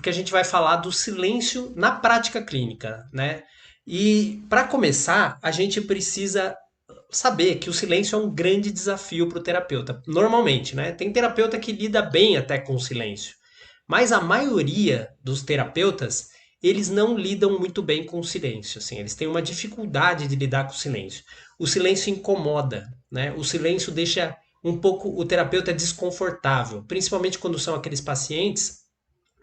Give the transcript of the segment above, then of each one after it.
porque a gente vai falar do silêncio na prática clínica, né? E para começar, a gente precisa saber que o silêncio é um grande desafio para o terapeuta. Normalmente, né? Tem terapeuta que lida bem até com o silêncio, mas a maioria dos terapeutas, eles não lidam muito bem com o silêncio, assim, eles têm uma dificuldade de lidar com o silêncio. O silêncio incomoda, né? O silêncio deixa um pouco o terapeuta desconfortável, principalmente quando são aqueles pacientes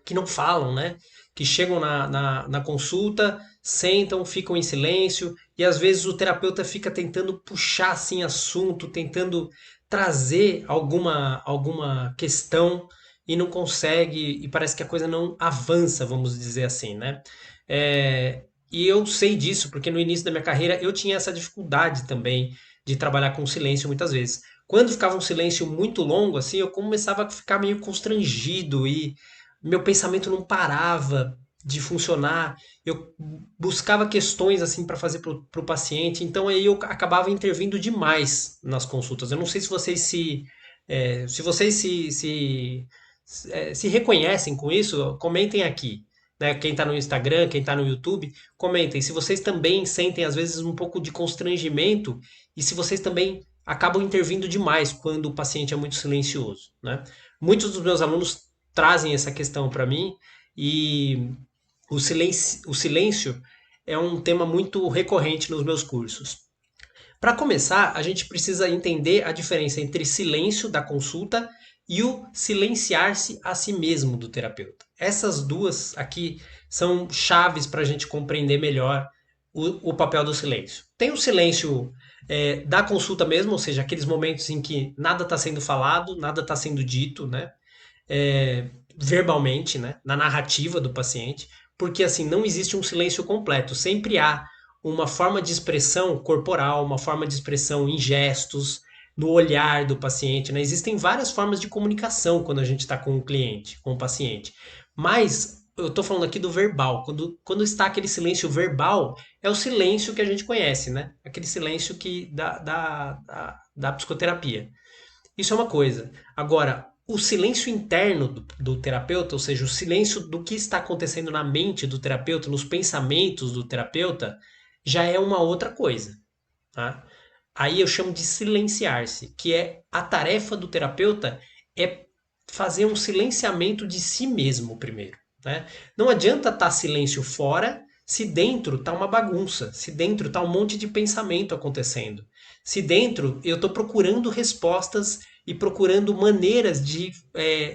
que não falam, né? Que chegam na consulta, sentam, ficam em silêncio, e às vezes o terapeuta fica tentando puxar assim assunto, tentando trazer alguma questão e não consegue, e parece que a coisa não avança, vamos dizer assim, né? E eu sei disso, porque no início da minha carreira eu tinha essa dificuldade também de trabalhar com silêncio muitas vezes. Quando ficava um silêncio muito longo, assim, eu começava a ficar meio constrangido e meu pensamento não parava de funcionar. Eu buscava questões assim para fazer para o paciente, então aí eu acabava intervindo demais nas consultas. Eu não sei se vocês se vocês se reconhecem com isso, comentem aqui. Né? Quem está no Instagram, quem está no YouTube, comentem se vocês também sentem às vezes um pouco de constrangimento e se vocês também acabam intervindo demais quando o paciente é muito silencioso, né? Muitos dos meus alunos trazem essa questão para mim e o silêncio é um tema muito recorrente nos meus cursos. Para começar, a gente precisa entender a diferença entre silêncio da consulta e o silenciar-se a si mesmo do terapeuta. Essas duas aqui são chaves para a gente compreender melhor o papel do silêncio. Tem o silêncio da consulta mesmo, ou seja, aqueles momentos em que nada está sendo falado, nada está sendo dito, né? Verbalmente, né, na narrativa do paciente, porque assim não existe um silêncio completo, sempre há uma forma de expressão corporal, uma forma de expressão em gestos, no olhar do paciente, né? Existem várias formas de comunicação quando a gente está com o cliente, com o paciente, mas eu estou falando aqui do verbal. Quando está aquele silêncio verbal, é o silêncio que a gente conhece, né? Aquele silêncio que da psicoterapia. Isso é uma coisa. Agora, o silêncio interno do terapeuta, ou seja, o silêncio do que está acontecendo na mente do terapeuta, nos pensamentos do terapeuta, já é uma outra coisa. Tá? Aí eu chamo de silenciar-se, que é a tarefa do terapeuta é fazer um silenciamento de si mesmo primeiro. Né? Não adianta estar silêncio fora se dentro está uma bagunça, se dentro está um monte de pensamento acontecendo. Se dentro eu estou procurando respostas e procurando maneiras de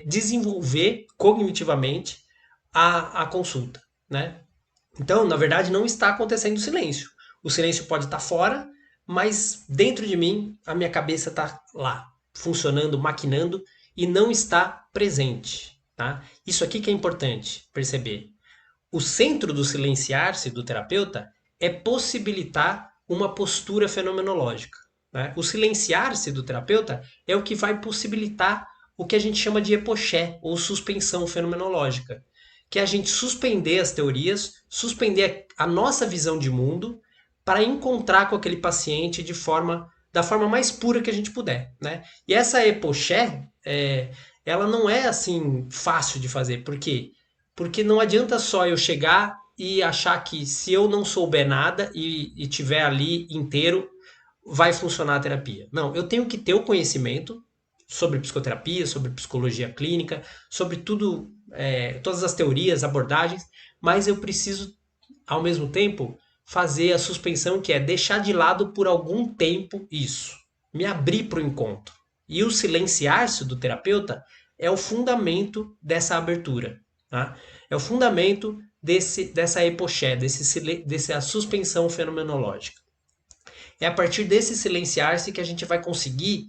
desenvolver cognitivamente a consulta. Né? Então, na verdade, não está acontecendo silêncio. O silêncio pode estar fora, mas dentro de mim, a minha cabeça está lá, funcionando, maquinando e não está presente. Tá? Isso aqui que é importante perceber. O centro do silenciar-se do terapeuta é possibilitar uma postura fenomenológica. Né? O silenciar-se do terapeuta é o que vai possibilitar o que a gente chama de epoché, ou suspensão fenomenológica, que é a gente suspender as teorias, suspender a nossa visão de mundo para encontrar com aquele paciente da forma mais pura que a gente puder, né? E essa epoché, ela não é assim fácil de fazer, por quê? Porque não adianta só eu chegar e achar que se eu não souber nada e tiver ali inteiro, vai funcionar a terapia. Não, eu tenho que ter o conhecimento sobre psicoterapia, sobre psicologia clínica, sobre tudo, todas as teorias, abordagens, mas eu preciso, ao mesmo tempo, fazer a suspensão, que é deixar de lado por algum tempo isso, me abrir para o encontro. E o silenciar-se do terapeuta é o fundamento dessa abertura. Tá? É o fundamento dessa epoché, dessa suspensão fenomenológica. É a partir desse silenciar-se que a gente vai conseguir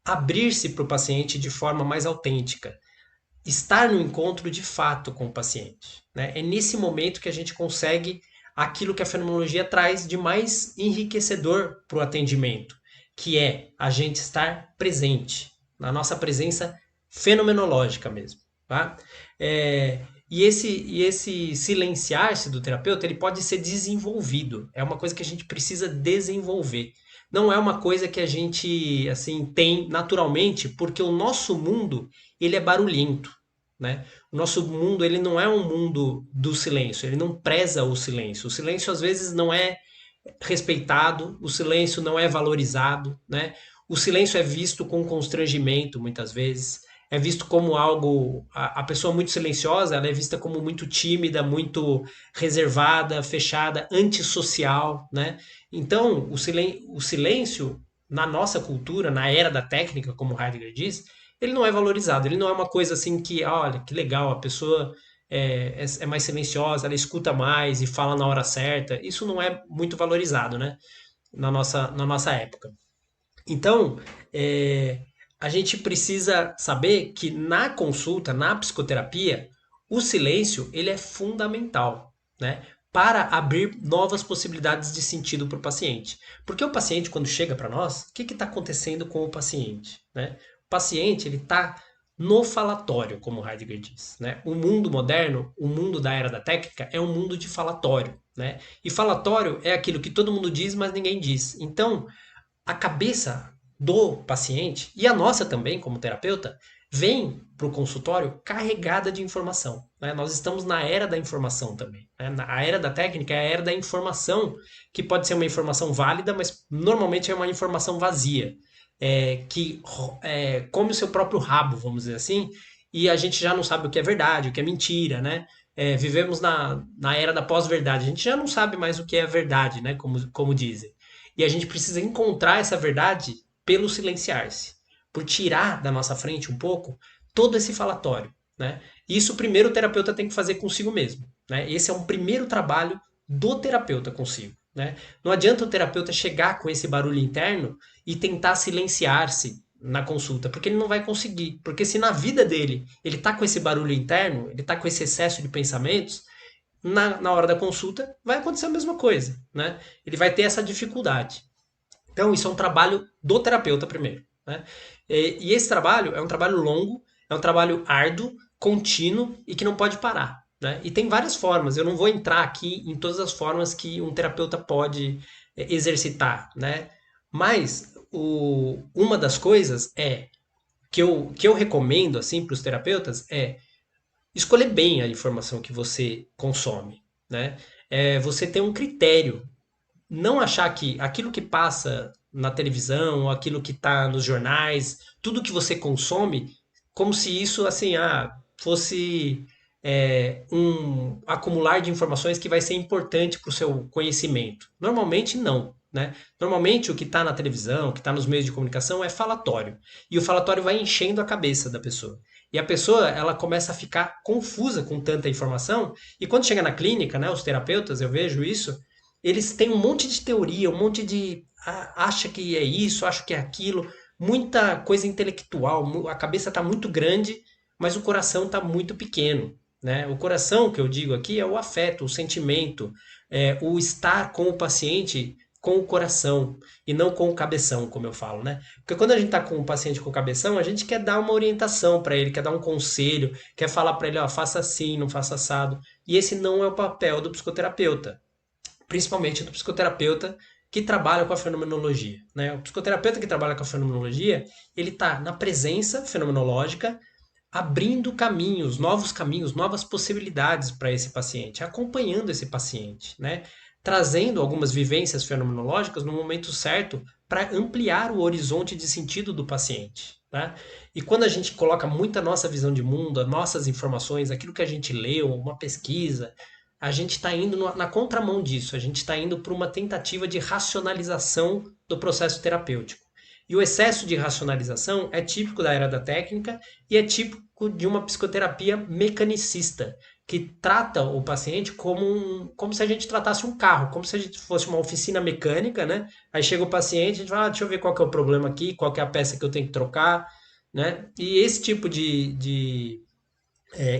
abrir-se para o paciente de forma mais autêntica, estar no encontro de fato com o paciente. Né? É nesse momento que a gente consegue aquilo que a fenomenologia traz de mais enriquecedor para o atendimento, que é a gente estar presente, na nossa presença fenomenológica mesmo. Tá? E esse silenciar-se do terapeuta, ele pode ser desenvolvido. É uma coisa que a gente precisa desenvolver. Não é uma coisa que a gente assim tem naturalmente, porque o nosso mundo ele é barulhento. né? O nosso mundo, ele não é um mundo do silêncio, ele não preza o silêncio. O silêncio, às vezes, não é respeitado, o silêncio não é valorizado, né? O silêncio é visto com constrangimento, muitas vezes. É visto como algo. A pessoa muito silenciosa, ela é vista como muito tímida, muito reservada, fechada, antissocial, né? Então, o silêncio, na nossa cultura, na era da técnica, como Heidegger diz, ele não é valorizado. Ele não é uma coisa assim que, olha, que legal, a pessoa é mais silenciosa, ela escuta mais e fala na hora certa. Isso não é muito valorizado, né? Na nossa época. Então, é, a gente precisa saber que na consulta, na psicoterapia, o silêncio ele é fundamental, né? Para abrir novas possibilidades de sentido para o paciente. Porque o paciente, quando chega para nós, o que está acontecendo com o paciente? Né? O paciente ele está no falatório, como Heidegger diz. Né? O mundo moderno, o mundo da era da técnica, é um mundo de falatório. Né? E falatório é aquilo que todo mundo diz, mas ninguém diz. Então, a cabeça do paciente e a nossa também, como terapeuta, vem para o consultório carregada de informação. Né? Nós estamos na era da informação também. Né? A era da técnica é a era da informação, que pode ser uma informação válida, mas normalmente é uma informação vazia, que come o seu próprio rabo, vamos dizer assim, e a gente já não sabe o que é verdade, o que é mentira, né? Vivemos na era da pós-verdade, a gente já não sabe mais o que é verdade, né? Como dizem. E a gente precisa encontrar essa verdade pelo silenciar-se, por tirar da nossa frente um pouco todo esse falatório, né? Isso primeiro o terapeuta tem que fazer consigo mesmo, né? Esse é um primeiro trabalho do terapeuta consigo, né? Não adianta o terapeuta chegar com esse barulho interno e tentar silenciar-se na consulta, porque ele não vai conseguir, porque se na vida dele ele tá com esse barulho interno, ele tá com esse excesso de pensamentos, na hora da consulta vai acontecer a mesma coisa, né? Ele vai ter essa dificuldade. Então, isso é um trabalho do terapeuta primeiro, né? E esse trabalho é um trabalho longo, é um trabalho árduo, contínuo e que não pode parar, né? E tem várias formas. Eu não vou entrar aqui em todas as formas que um terapeuta pode exercitar, né? Mas uma das coisas que eu recomendo assim para os terapeutas é escolher bem a informação que você consome, né? Você ter um critério, não achar que aquilo que passa na televisão, aquilo que está nos jornais, tudo que você consome, como se isso assim, fosse um acumular de informações que vai ser importante para o seu conhecimento. Normalmente não. Né? Normalmente o que está na televisão, o que está nos meios de comunicação é falatório. E o falatório vai enchendo a cabeça da pessoa. E a pessoa ela começa a ficar confusa com tanta informação. E quando chega na clínica, né, os terapeutas, eu vejo isso, eles têm um monte de teoria, um monte de. Acha que é isso, acha que é aquilo, muita coisa intelectual, a cabeça está muito grande, mas o coração está muito pequeno. Né? O coração, que eu digo aqui, é o afeto, o sentimento, o estar com o paciente com o coração e não com o cabeção, como eu falo, né? Porque quando a gente está com o paciente com o cabeção, a gente quer dar uma orientação para ele, quer dar um conselho, quer falar para ele, ó, faça assim, não faça assado. E esse não é o papel do psicoterapeuta, principalmente do psicoterapeuta que trabalha com a fenomenologia. Né? O psicoterapeuta que trabalha com a fenomenologia, ele está na presença fenomenológica, abrindo caminhos, novas possibilidades para esse paciente, acompanhando esse paciente, né? Trazendo algumas vivências fenomenológicas no momento certo para ampliar o horizonte de sentido do paciente. Né? E quando a gente coloca muita nossa visão de mundo, as nossas informações, aquilo que a gente leu, uma pesquisa, a gente está indo na contramão disso, a gente está indo para uma tentativa de racionalização do processo terapêutico. E o excesso de racionalização é típico da era da técnica e é típico de uma psicoterapia mecanicista, que trata o paciente como se a gente tratasse um carro, como se a gente fosse uma oficina mecânica, né? Aí chega o paciente, a gente fala, deixa eu ver qual que é o problema aqui, qual que é a peça que eu tenho que trocar, né? E esse tipo de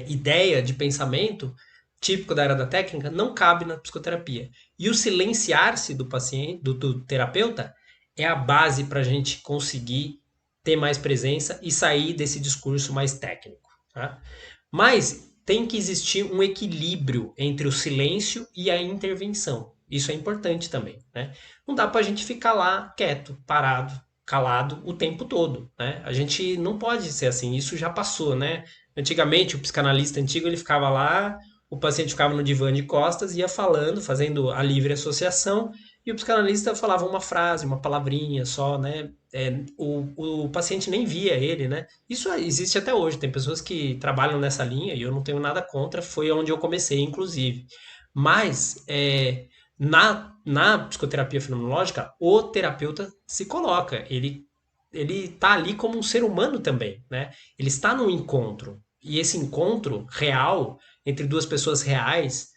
ideia, de pensamento, típico da era da técnica, não cabe na psicoterapia. E o silenciar-se do paciente, do terapeuta, é a base para a gente conseguir ter mais presença e sair desse discurso mais técnico. Tá? Mas tem que existir um equilíbrio entre o silêncio e a intervenção. Isso é importante também. Né? Não dá para a gente ficar lá quieto, parado, calado o tempo todo. Né? A gente não pode ser assim, isso já passou. Né? Antigamente, o psicanalista antigo, ele ficava lá, o paciente ficava no divã de costas, ia falando, fazendo a livre associação, e o psicanalista falava uma frase, uma palavrinha só, né? O paciente nem via ele, né? Isso existe até hoje, tem pessoas que trabalham nessa linha, e eu não tenho nada contra, foi onde eu comecei, inclusive. Mas, na psicoterapia fenomenológica, o terapeuta se coloca, ele tá ali como um ser humano também, né? Ele está num encontro. E esse encontro real entre duas pessoas reais,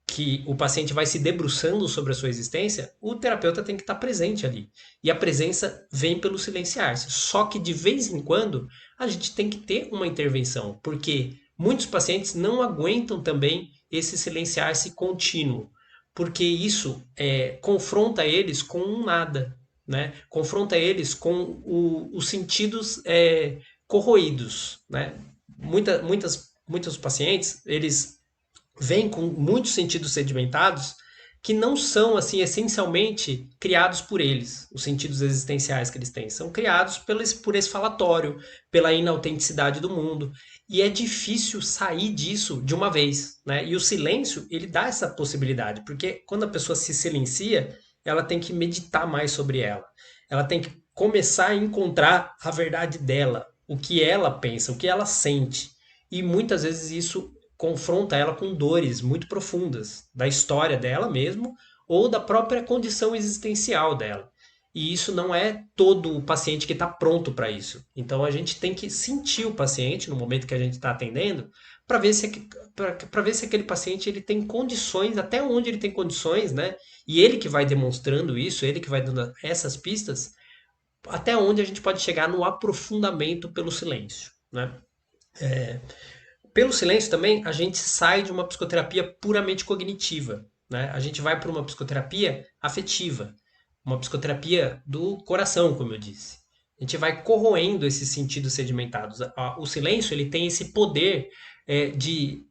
que o paciente vai se debruçando sobre a sua existência, o terapeuta tem que estar presente ali. E a presença vem pelo silenciar-se. Só que de vez em quando a gente tem que ter uma intervenção, porque muitos pacientes não aguentam também esse silenciar-se contínuo, porque isso confronta eles com um nada, né? Confronta eles com os sentidos corroídos, né? Muitos pacientes, eles vêm com muitos sentidos sedimentados que não são assim essencialmente criados por eles, os sentidos existenciais que eles têm, são criados por esse falatório, pela inautenticidade do mundo, e é difícil sair disso de uma vez, né? E o silêncio, ele dá essa possibilidade, porque quando a pessoa se silencia, ela tem que meditar mais sobre ela. Ela tem que começar a encontrar a verdade dela, o que ela pensa, o que ela sente. E muitas vezes isso confronta ela com dores muito profundas da história dela mesmo ou da própria condição existencial dela. E isso não é todo o paciente que está pronto para isso. Então a gente tem que sentir o paciente no momento que a gente está atendendo para ver se para ver se aquele paciente ele tem condições, até onde ele tem condições, né? E ele que vai demonstrando isso, ele que vai dando essas pistas, até onde a gente pode chegar no aprofundamento pelo silêncio, né? Pelo silêncio também, a gente sai de uma psicoterapia puramente cognitiva, né? A gente vai para uma psicoterapia afetiva, uma psicoterapia do coração, como eu disse. A gente vai corroendo esses sentidos sedimentados. O silêncio ele tem esse poder de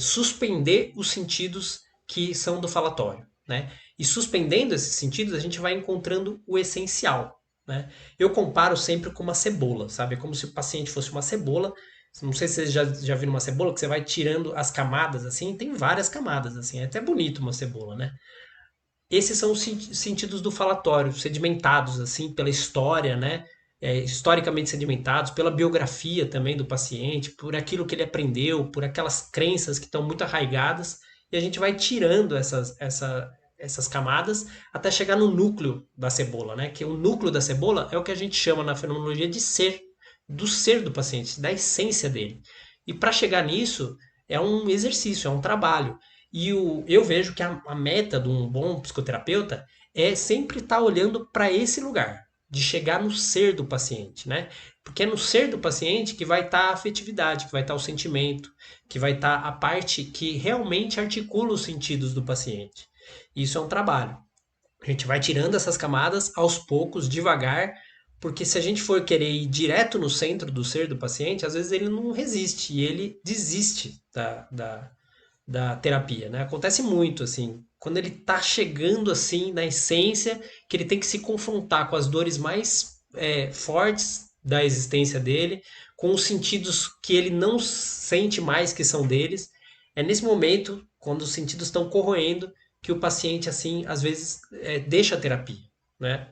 suspender os sentidos que são do falatório, né? E suspendendo esses sentidos, a gente vai encontrando o essencial, né? Eu comparo sempre com uma cebola, sabe? É como se o paciente fosse uma cebola. Não sei se vocês já viram uma cebola, que você vai tirando as camadas assim, tem várias camadas assim, é até bonito uma cebola, né? Esses são os sentidos do falatório, sedimentados assim pela história, né? Historicamente sedimentados, pela biografia também do paciente, por aquilo que ele aprendeu, por aquelas crenças que estão muito arraigadas, e a gente vai tirando essas camadas até chegar no núcleo da cebola, né? Que o núcleo da cebola é o que a gente chama na fenomenologia de ser, do ser do paciente, da essência dele. E para chegar nisso é um exercício, é um trabalho. E eu vejo que a meta de um bom psicoterapeuta é sempre estar olhando para esse lugar, de chegar no ser do paciente, né? Porque é no ser do paciente que vai estar a afetividade, que vai estar o sentimento, que vai estar a parte que realmente articula os sentidos do paciente. Isso é um trabalho. A gente vai tirando essas camadas aos poucos, devagar, porque se a gente for querer ir direto no centro do ser do paciente, às vezes ele não resiste e ele desiste da terapia, né? Acontece muito, assim, quando ele tá chegando, assim, na essência, que ele tem que se confrontar com as dores mais fortes da existência dele, com os sentidos que ele não sente mais que são deles. É nesse momento, quando os sentidos estão corroendo, que o paciente, assim, às vezes deixa a terapia, né?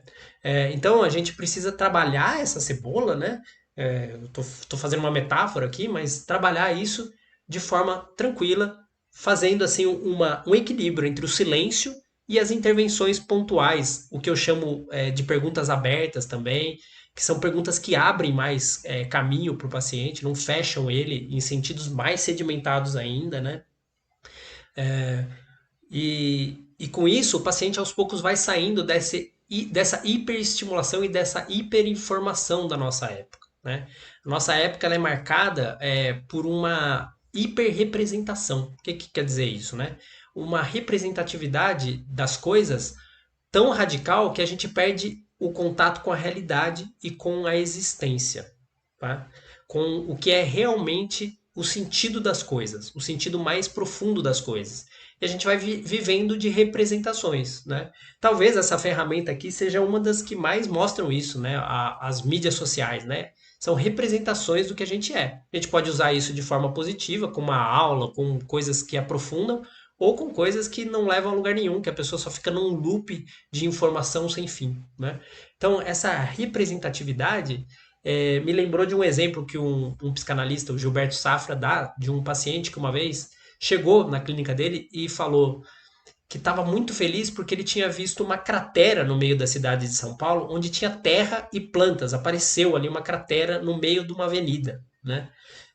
Então, a gente precisa trabalhar essa cebola, né? Eu tô fazendo uma metáfora aqui, mas trabalhar isso de forma tranquila, fazendo assim um equilíbrio entre o silêncio e as intervenções pontuais, o que eu chamo de perguntas abertas também, que são perguntas que abrem mais caminho para o paciente, não fecham ele em sentidos mais sedimentados ainda, né? E com isso, o paciente aos poucos vai saindo dessa hiperestimulação e dessa hiperinformação da nossa época, né? A nossa época ela é marcada por uma hiperrepresentação. O que quer dizer isso, né? Uma representatividade das coisas tão radical que a gente perde o contato com a realidade e com a existência, tá? Com o que é realmente o sentido das coisas, o sentido mais profundo das coisas. E a gente vai vivendo de representações, né? Talvez essa ferramenta aqui seja uma das que mais mostram isso, né? As mídias sociais, né? São representações do que a gente é. A gente pode usar isso de forma positiva, com uma aula, com coisas que aprofundam, ou com coisas que não levam a lugar nenhum, que a pessoa só fica num loop de informação sem fim, né? Então, essa representatividade me lembrou de um exemplo que um psicanalista, o Gilberto Safra, dá de um paciente que uma vez chegou na clínica dele e falou que estava muito feliz porque ele tinha visto uma cratera no meio da cidade de São Paulo, onde tinha terra e plantas. Apareceu ali uma cratera no meio de uma avenida, né?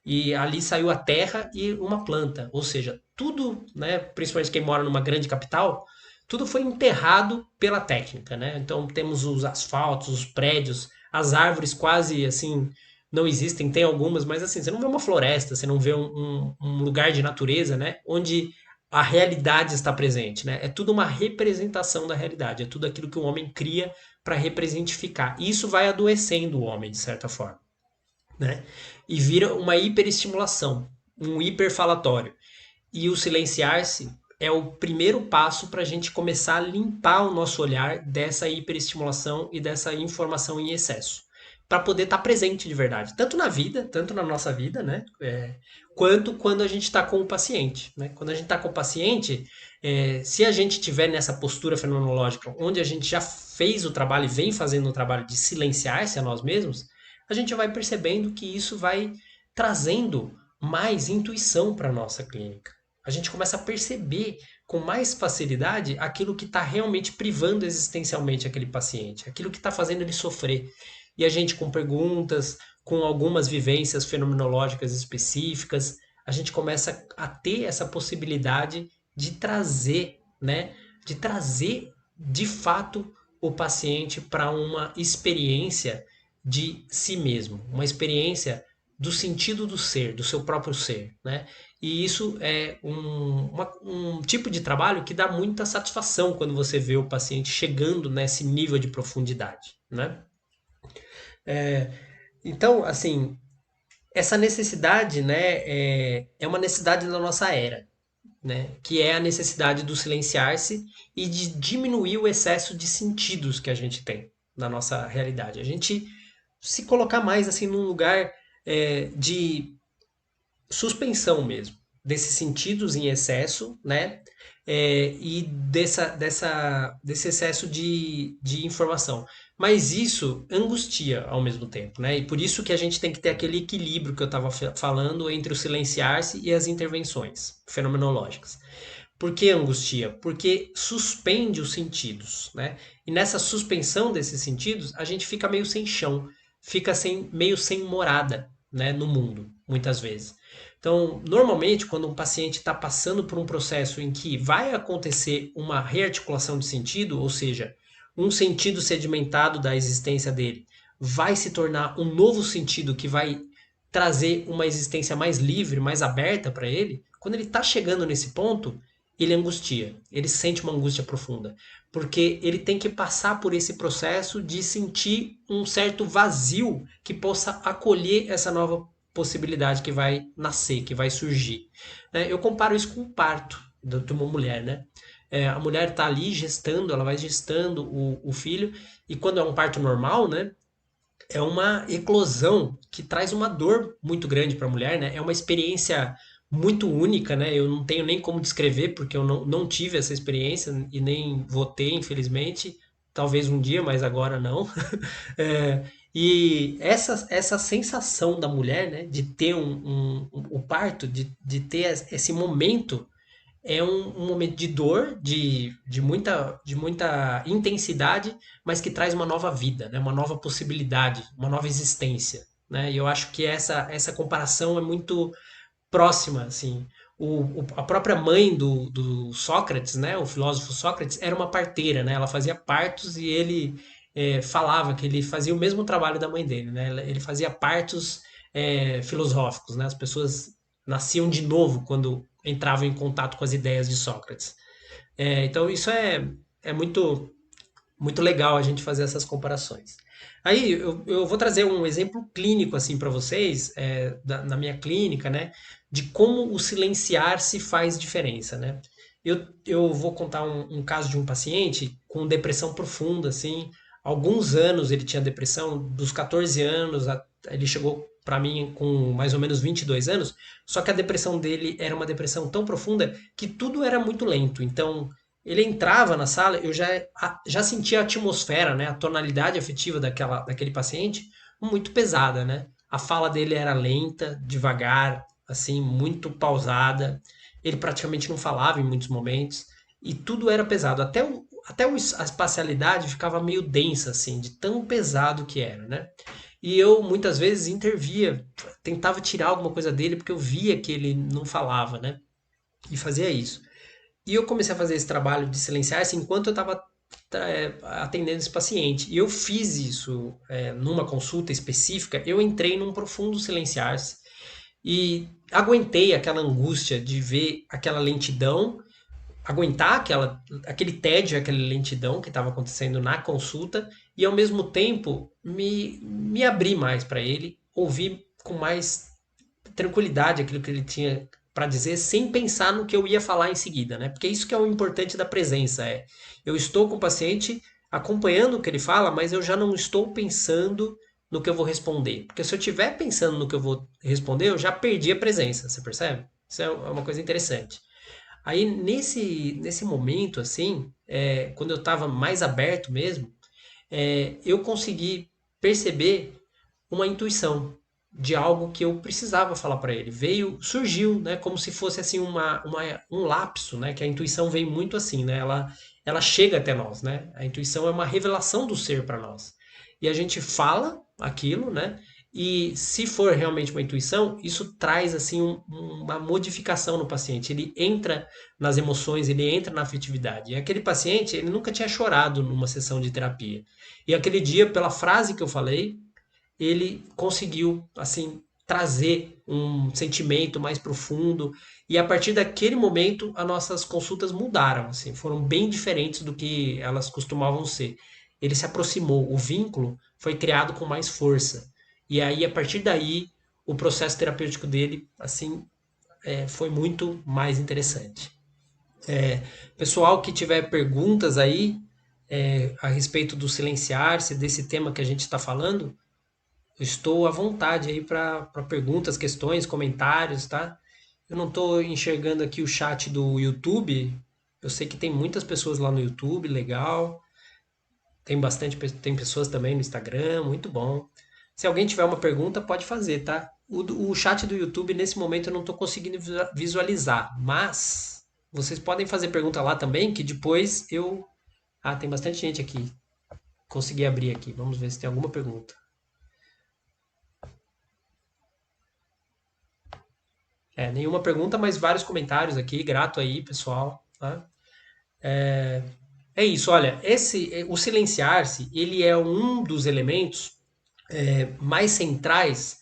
E ali saiu a terra e uma planta, ou seja, tudo, né, principalmente quem mora numa grande capital, tudo foi enterrado pela técnica, né? Então temos os asfaltos, os prédios, as árvores quase assim não existem, tem algumas, mas assim, você não vê uma floresta, você não vê um lugar de natureza, né? Onde a realidade está presente, né? É tudo uma representação da realidade, é tudo aquilo que o homem cria para representificar. E isso vai adoecendo o homem, de certa forma, né? E vira uma hiperestimulação, um hiperfalatório. E o silenciar-se é o primeiro passo para a gente começar a limpar o nosso olhar dessa hiperestimulação e dessa informação em excesso. Para poder estar presente de verdade, tanto na vida, tanto na nossa vida, né? Quanto quando a gente está com o paciente. Né? Quando a gente está com o paciente, se a gente tiver nessa postura fenomenológica, onde a gente já fez o trabalho e vem fazendo o trabalho de silenciar-se a nós mesmos, a gente vai percebendo que isso vai trazendo mais intuição para a nossa clínica. A gente começa a perceber com mais facilidade aquilo que está realmente privando existencialmente aquele paciente, aquilo que está fazendo ele sofrer. E a gente, com perguntas, com algumas vivências fenomenológicas específicas, a gente começa a ter essa possibilidade de trazer, né, de trazer de fato o paciente para uma experiência de si mesmo, uma experiência do sentido do ser, do seu próprio ser, né? E isso é um tipo de trabalho que dá muita satisfação quando você vê o paciente chegando nesse nível de profundidade, né? É, então, assim, essa necessidade, né, é uma necessidade da nossa era, né, que é a necessidade do silenciar-se e de diminuir o excesso de sentidos que a gente tem na nossa realidade. A gente se colocar mais assim num lugar de suspensão mesmo, desses sentidos em excesso, né? E desse excesso de informação. Mas isso angustia ao mesmo tempo, né? E por isso que a gente tem que ter aquele equilíbrio que eu estava falando entre o silenciar-se e as intervenções fenomenológicas. Por que angustia? Porque suspende os sentidos, né? E nessa suspensão desses sentidos, a gente fica meio sem chão, fica meio sem morada, né, no mundo, muitas vezes. Então, normalmente, quando um paciente está passando por um processo em que vai acontecer uma rearticulação de sentido, ou seja, um sentido sedimentado da existência dele vai se tornar um novo sentido que vai trazer uma existência mais livre, mais aberta para ele, quando ele está chegando nesse ponto, ele angustia, ele sente uma angústia profunda, porque ele tem que passar por esse processo de sentir um certo vazio que possa acolher essa nova possibilidade que vai nascer, que vai surgir. Eu comparo isso com o parto de uma mulher, né? A mulher está ali gestando, ela vai gestando o filho, e quando é um parto normal, né? É uma eclosão que traz uma dor muito grande para a mulher, né? É uma experiência muito única, né? Eu não tenho nem como descrever, porque eu não tive essa experiência e nem vou ter, infelizmente. Talvez um dia, mas agora não. E essa sensação da mulher, né, de ter o parto, de ter esse momento é um momento de dor, de muita intensidade, mas que traz uma nova vida, né? Uma nova possibilidade, uma nova existência. Né? E eu acho que essa comparação é muito próxima. Assim. A própria mãe do Sócrates, né? O filósofo Sócrates, era uma parteira. Né? Ela fazia partos e ele falava que ele fazia o mesmo trabalho da mãe dele. Né? Ele fazia partos filosóficos. Né? As pessoas nasciam de novo quando entravam em contato com as ideias de Sócrates. Então isso é muito, muito legal a gente fazer essas comparações. Aí eu vou trazer um exemplo clínico assim para vocês, na minha clínica, né, de como o silenciar se faz diferença, né? Eu vou contar um caso de um paciente com depressão profunda, assim, alguns anos ele tinha depressão, dos 14 anos ele chegou para mim com mais ou menos 22 anos, só que a depressão dele era uma depressão tão profunda que tudo era muito lento. Então, ele entrava na sala, eu já sentia a atmosfera, né, a tonalidade afetiva daquele paciente muito pesada, né? A fala dele era lenta, devagar, assim, muito pausada. Ele praticamente não falava em muitos momentos e tudo era pesado. A espacialidade ficava meio densa, assim, de tão pesado que era, né? E eu muitas vezes intervia, tentava tirar alguma coisa dele porque eu via que ele não falava, né? E fazia isso. E eu comecei a fazer esse trabalho de silenciar-se enquanto eu estava atendendo esse paciente. E eu fiz isso numa consulta específica. Eu entrei num profundo silenciar-se e aguentei aquela angústia de ver aquela lentidão, aguentar aquele tédio, aquela lentidão que estava acontecendo na consulta e ao mesmo tempo me abrir mais para ele, ouvir com mais tranquilidade aquilo que ele tinha para dizer, sem pensar no que eu ia falar em seguida, né? Porque isso que é o importante da presença, eu estou com o paciente acompanhando o que ele fala, mas eu já não estou pensando no que eu vou responder. Porque se eu estiver pensando no que eu vou responder, eu já perdi a presença, você percebe? Isso é uma coisa interessante. Aí nesse momento, assim, quando eu estava mais aberto mesmo, eu consegui perceber uma intuição de algo que eu precisava falar para ele. Surgiu, né, como se fosse assim um lapso, né, que a intuição vem muito assim, né, ela chega até nós, né, a intuição é uma revelação do ser para nós. E a gente fala aquilo, né, e se for realmente uma intuição, isso traz assim uma modificação no paciente. Ele entra nas emoções, ele entra na afetividade. E aquele paciente, ele nunca tinha chorado numa sessão de terapia. E aquele dia, pela frase que eu falei, ele conseguiu assim trazer um sentimento mais profundo e a partir daquele momento as nossas consultas mudaram, assim, foram bem diferentes do que elas costumavam ser. Ele se aproximou, o vínculo foi criado com mais força e aí a partir daí o processo terapêutico dele assim foi muito mais interessante. Pessoal que tiver perguntas aí a respeito do silenciar-se, desse tema que a gente está falando, eu estou à vontade aí para perguntas, questões, comentários, tá? Eu não estou enxergando aqui o chat do YouTube. Eu sei que tem muitas pessoas lá no YouTube, legal. Tem pessoas também no Instagram, muito bom. Se alguém tiver uma pergunta, pode fazer, tá? O chat do YouTube, nesse momento, eu não estou conseguindo visualizar, mas vocês podem fazer pergunta lá também, que depois eu. Ah, tem bastante gente aqui. Consegui abrir aqui. Vamos ver se tem alguma pergunta. Nenhuma pergunta, mas vários comentários aqui. Grato aí, pessoal. Tá? É isso, olha, o silenciar-se, ele é um dos elementos mais centrais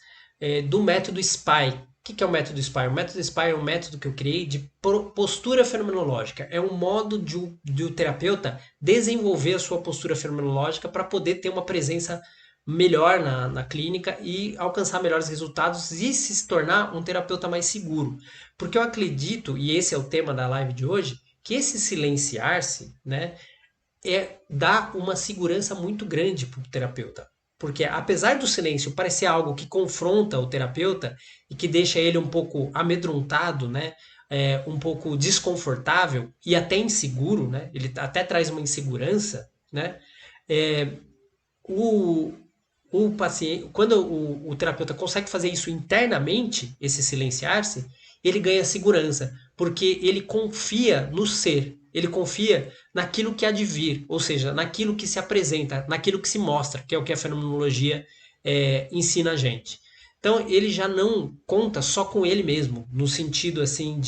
do método SPY. O que é o método SPY? O método SPY é um método que eu criei de postura fenomenológica. É um modo de o terapeuta desenvolver a sua postura fenomenológica para poder ter uma presença melhor na clínica e alcançar melhores resultados e se tornar um terapeuta mais seguro. Porque eu acredito, e esse é o tema da live de hoje, que esse silenciar-se, né, dá uma segurança muito grande para o terapeuta. Porque apesar do silêncio parecer algo que confronta o terapeuta e que deixa ele um pouco amedrontado, né, um pouco desconfortável e até inseguro, né, ele até traz uma insegurança, né, o, o paciente, quando o terapeuta consegue fazer isso internamente, esse silenciar-se, ele ganha segurança, porque ele confia no ser, ele confia naquilo que há de vir, ou seja, naquilo que se apresenta, naquilo que se mostra, que é o que a fenomenologia ensina a gente. Então ele já não conta só com ele mesmo, no sentido assim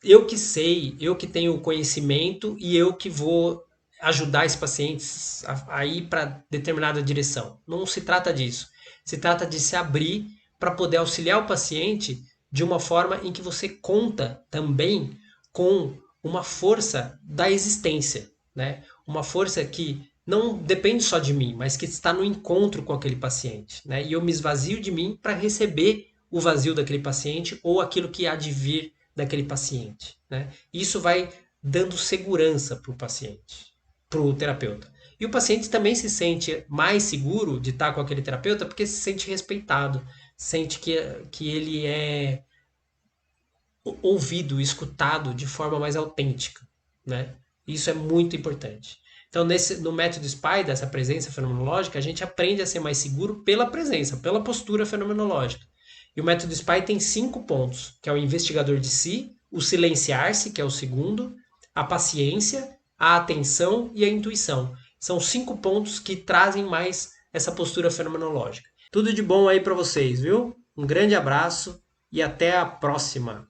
eu que sei, eu que tenho o conhecimento e eu que vou ajudar esses pacientes a ir para determinada direção. Não se trata disso. Se trata de se abrir para poder auxiliar o paciente de uma forma em que você conta também com uma força da existência, né? Uma força que não depende só de mim, mas que está no encontro com aquele paciente, né? E eu me esvazio de mim para receber o vazio daquele paciente ou aquilo que há de vir daquele paciente, né? Isso vai dando segurança para o paciente, para o terapeuta. E o paciente também se sente mais seguro de estar com aquele terapeuta porque se sente respeitado, sente que ele é ouvido, escutado de forma mais autêntica, né? Isso é muito importante. Então, no método SPY, dessa presença fenomenológica, a gente aprende a ser mais seguro pela presença, pela postura fenomenológica. E o método SPY tem 5 pontos, que é o investigador de si, o silenciar-se, que é o segundo, a paciência, a atenção e a intuição. São 5 pontos que trazem mais essa postura fenomenológica. Tudo de bom aí para vocês, viu? Um grande abraço e até a próxima!